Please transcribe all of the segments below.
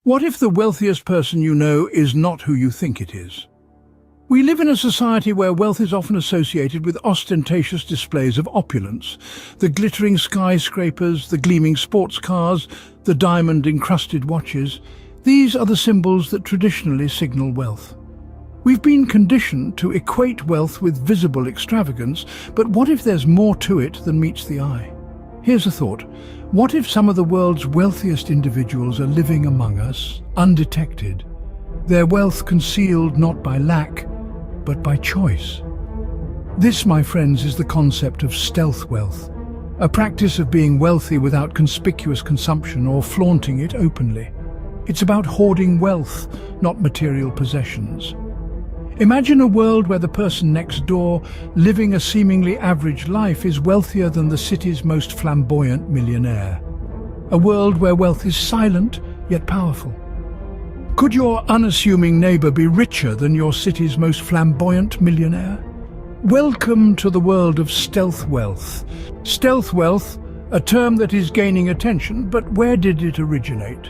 What if the wealthiest person you know is not who you think it is? We live in a society where wealth is often associated with ostentatious displays of opulence. The glittering skyscrapers, the gleaming sports cars, the diamond-encrusted watches. These are the symbols that traditionally signal wealth. We've been conditioned to equate wealth with visible extravagance, but what if there's more to it than meets the eye? Here's a thought. What if some of the world's wealthiest individuals are living among us, undetected? Their wealth concealed not by lack, but by choice. This, my friends, is the concept of stealth wealth, a practice of being wealthy without conspicuous consumption or flaunting it openly. It's about hoarding wealth, not material possessions. Imagine a world where the person next door, living a seemingly average life, is wealthier than the city's most flamboyant millionaire. A world where wealth is silent, yet powerful. Could your unassuming neighbor be richer than your city's most flamboyant millionaire? Welcome to the world of stealth wealth. Stealth wealth, a term that is gaining attention, but where did it originate?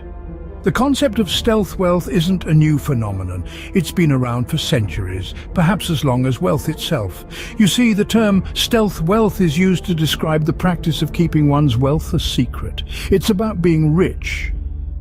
The concept of stealth wealth isn't a new phenomenon. It's been around for centuries, perhaps as long as wealth itself. You see, the term stealth wealth is used to describe the practice of keeping one's wealth a secret. It's about being rich,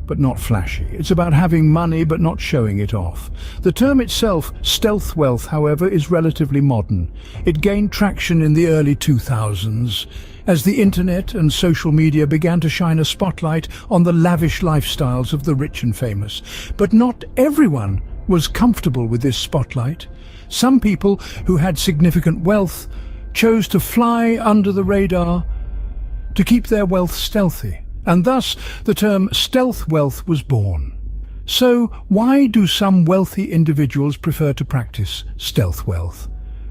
but not flashy. It's about having money, but not showing it off. The term itself, stealth wealth, however, is relatively modern. It gained traction in the early 2000s. As the internet and social media began to shine a spotlight on the lavish lifestyles of the rich and famous. But not everyone was comfortable with this spotlight. Some people who had significant wealth chose to fly under the radar to keep their wealth stealthy, and thus the term stealth wealth was born. So why do some wealthy individuals prefer to practice stealth wealth?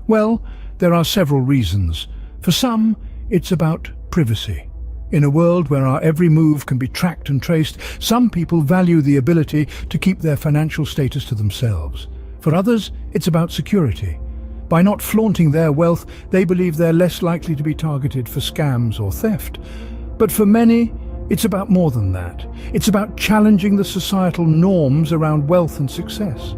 Well, there are several reasons. For some, it's about privacy. In a world where our every move can be tracked and traced, some people value the ability to keep their financial status to themselves. For others, it's about security. By not flaunting their wealth, they believe they're less likely to be targeted for scams or theft. But for many, it's about more than that. It's about challenging the societal norms around wealth and success.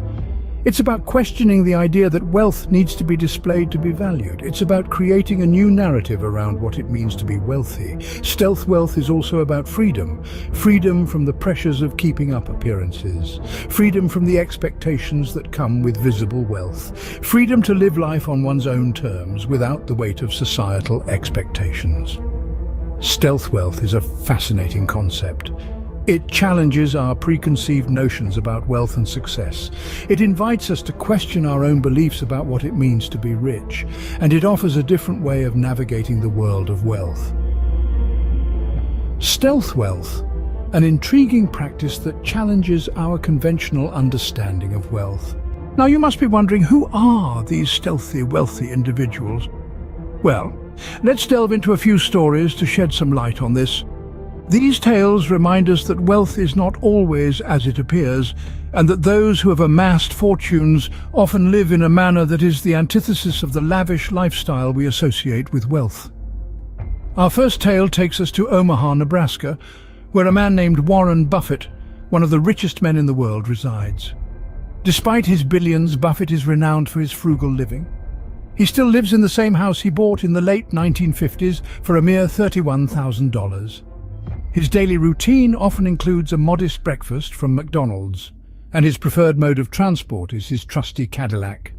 It's about questioning the idea that wealth needs to be displayed to be valued. It's about creating a new narrative around what it means to be wealthy. Stealth wealth is also about freedom. Freedom from the pressures of keeping up appearances. Freedom from the expectations that come with visible wealth. Freedom to live life on one's own terms without the weight of societal expectations. Stealth wealth is a fascinating concept. It challenges our preconceived notions about wealth and success. It invites us to question our own beliefs about what it means to be rich, and it offers a different way of navigating the world of wealth. Stealth wealth, an intriguing practice that challenges our conventional understanding of wealth. Now you must be wondering, who are these stealthy, wealthy individuals? Well, let's delve into a few stories to shed some light on this. These tales remind us that wealth is not always as it appears, and that those who have amassed fortunes often live in a manner that is the antithesis of the lavish lifestyle we associate with wealth. Our first tale takes us to Omaha, Nebraska, where a man named Warren Buffett, one of the richest men in the world, resides. Despite his billions, Buffett is renowned for his frugal living. He still lives in the same house he bought in the late 1950s for a mere $31,000. His daily routine often includes a modest breakfast from McDonald's, and his preferred mode of transport is his trusty Cadillac.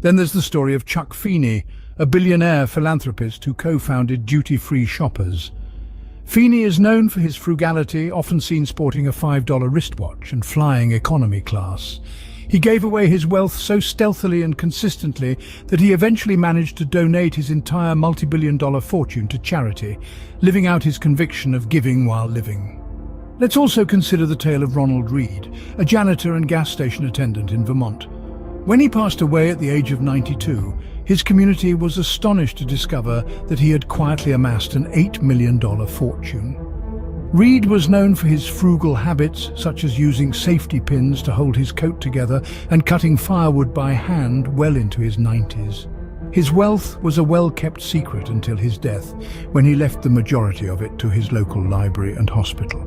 Then there's the story of Chuck Feeney, a billionaire philanthropist who co-founded Duty-Free Shoppers. Feeney is known for his frugality, often seen sporting a $5 wristwatch and flying economy class. He gave away his wealth so stealthily and consistently that he eventually managed to donate his entire multi-billion-dollar fortune to charity, living out his conviction of giving while living. Let's also consider the tale of Ronald Reed, a janitor and gas station attendant in Vermont. When he passed away at the age of 92, his community was astonished to discover that he had quietly amassed an $8 million fortune. Reed was known for his frugal habits, such as using safety pins to hold his coat together and cutting firewood by hand well into his 90s. His wealth was a well-kept secret until his death, when he left the majority of it to his local library and hospital.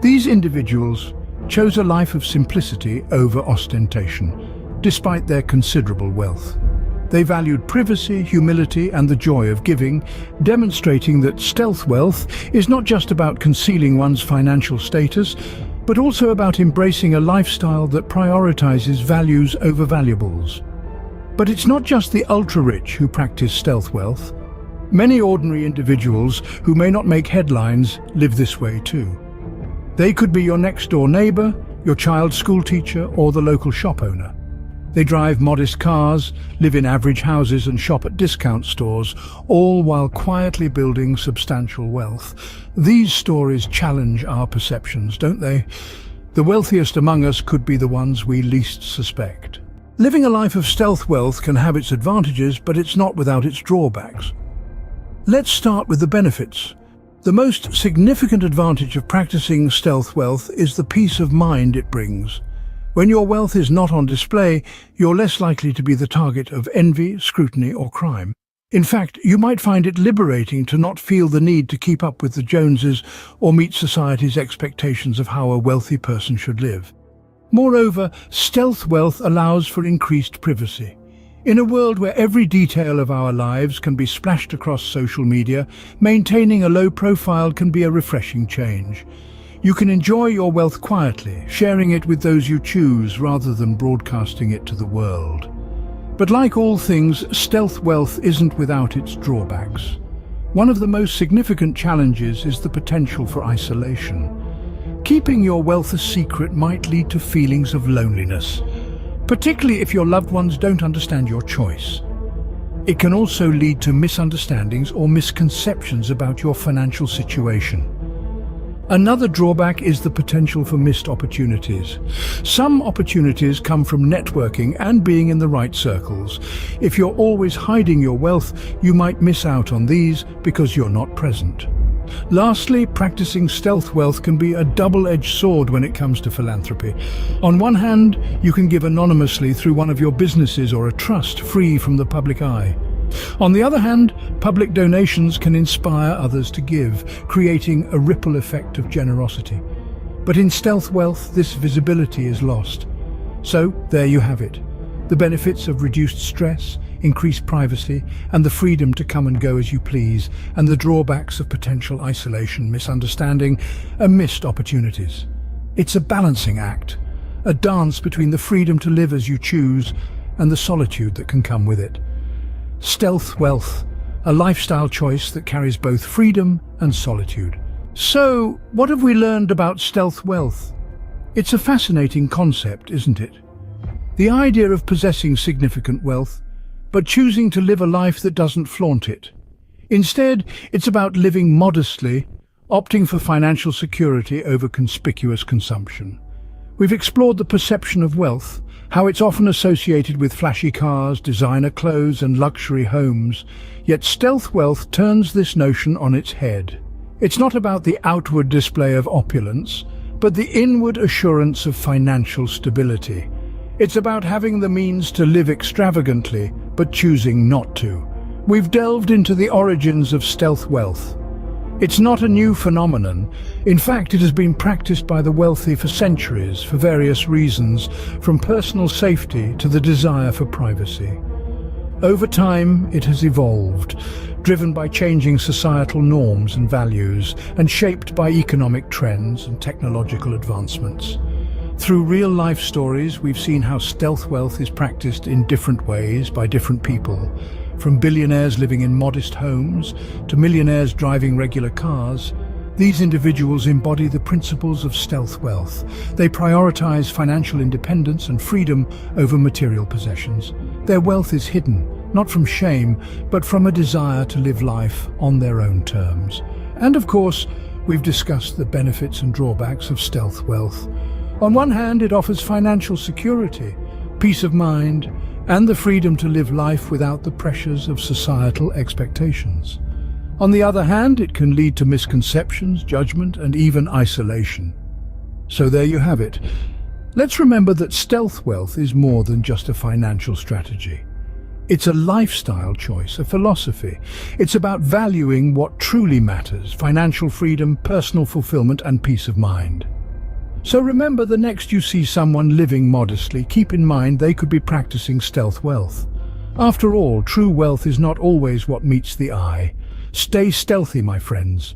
These individuals chose a life of simplicity over ostentation, despite their considerable wealth. They valued privacy, humility, and the joy of giving, demonstrating that stealth wealth is not just about concealing one's financial status, but also about embracing a lifestyle that prioritizes values over valuables. But it's not just the ultra-rich who practice stealth wealth. Many ordinary individuals who may not make headlines live this way too. They could be your next-door neighbor, your child's school teacher, or the local shop owner. They drive modest cars, live in average houses and shop at discount stores, all while quietly building substantial wealth. These stories challenge our perceptions, don't they? The wealthiest among us could be the ones we least suspect. Living a life of stealth wealth can have its advantages, but it's not without its drawbacks. Let's start with the benefits. The most significant advantage of practicing stealth wealth is the peace of mind it brings. When your wealth is not on display, you're less likely to be the target of envy, scrutiny, or crime. In fact, you might find it liberating to not feel the need to keep up with the Joneses or meet society's expectations of how a wealthy person should live. Moreover, stealth wealth allows for increased privacy. In a world where every detail of our lives can be splashed across social media, maintaining a low profile can be a refreshing change. You can enjoy your wealth quietly, sharing it with those you choose rather than broadcasting it to the world. But like all things, stealth wealth isn't without its drawbacks. One of the most significant challenges is the potential for isolation. Keeping your wealth a secret might lead to feelings of loneliness, particularly if your loved ones don't understand your choice. It can also lead to misunderstandings or misconceptions about your financial situation. Another drawback is the potential for missed opportunities. Some opportunities come from networking and being in the right circles. If you're always hiding your wealth, you might miss out on these because you're not present. Lastly, practicing stealth wealth can be a double-edged sword when it comes to philanthropy. On one hand, you can give anonymously through one of your businesses or a trust, free from the public eye. On the other hand, public donations can inspire others to give, creating a ripple effect of generosity. But in stealth wealth, this visibility is lost. So, there you have it. The benefits of reduced stress, increased privacy, and the freedom to come and go as you please, and the drawbacks of potential isolation, misunderstanding, and missed opportunities. It's a balancing act, a dance between the freedom to live as you choose and the solitude that can come with it. Stealth wealth, a lifestyle choice that carries both freedom and solitude. So, what have we learned about stealth wealth? It's a fascinating concept, isn't it? The idea of possessing significant wealth, but choosing to live a life that doesn't flaunt it. Instead, it's about living modestly, opting for financial security over conspicuous consumption. We've explored the perception of wealth, how it's often associated with flashy cars, designer clothes, and luxury homes. Yet stealth wealth turns this notion on its head. It's not about the outward display of opulence, but the inward assurance of financial stability. It's about having the means to live extravagantly, but choosing not to. We've delved into the origins of stealth wealth. It's not a new phenomenon. In fact, it has been practiced by the wealthy for centuries, for various reasons, from personal safety to the desire for privacy. Over time, it has evolved, driven by changing societal norms and values, and shaped by economic trends and technological advancements. Through real-life stories, we've seen how stealth wealth is practiced in different ways by different people, from billionaires living in modest homes to millionaires driving regular cars. These individuals embody the principles of stealth wealth. They prioritize financial independence and freedom over material possessions. Their wealth is hidden, not from shame, but from a desire to live life on their own terms. And of course, we've discussed the benefits and drawbacks of stealth wealth. On one hand, it offers financial security, peace of mind, and the freedom to live life without the pressures of societal expectations. On the other hand, it can lead to misconceptions, judgment, and even isolation. So there you have it. Let's remember that stealth wealth is more than just a financial strategy. It's a lifestyle choice, a philosophy. It's about valuing what truly matters: financial freedom, personal fulfillment, and peace of mind. So remember, the next you see someone living modestly, keep in mind they could be practicing stealth wealth. After all, true wealth is not always what meets the eye. Stay stealthy, my friends.